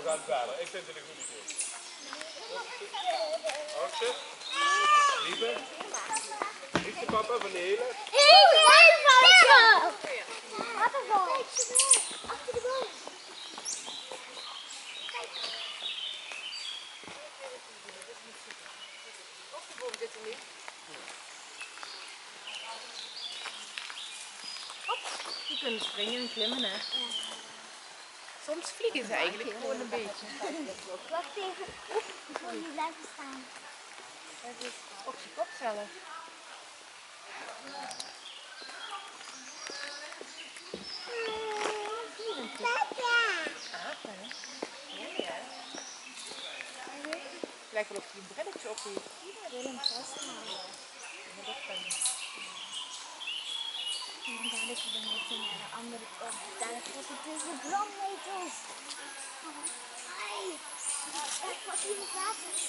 gaan bellen. Ik vind het een goed idee. Oudste? Lieve? Liefste papa van de hele? Achter de boom. Op de boom zit er niet. Die kunnen springen en klimmen, hè? Ja. Soms vliegen ze eigenlijk gewoon een beetje. Wacht even. Ik wil niet blijven staan. Op je kop zelf. Apen, hè? Mooi, hè? Het lijkt wel of hij een brilletje op heeft. Ik wil hem vasthouden. Maar dat kan niet. En dan dadelijk de meter naar de andere kant. Dadelijk wordt het dus de brandmeters. Ai. Kijk wat hier in het water is.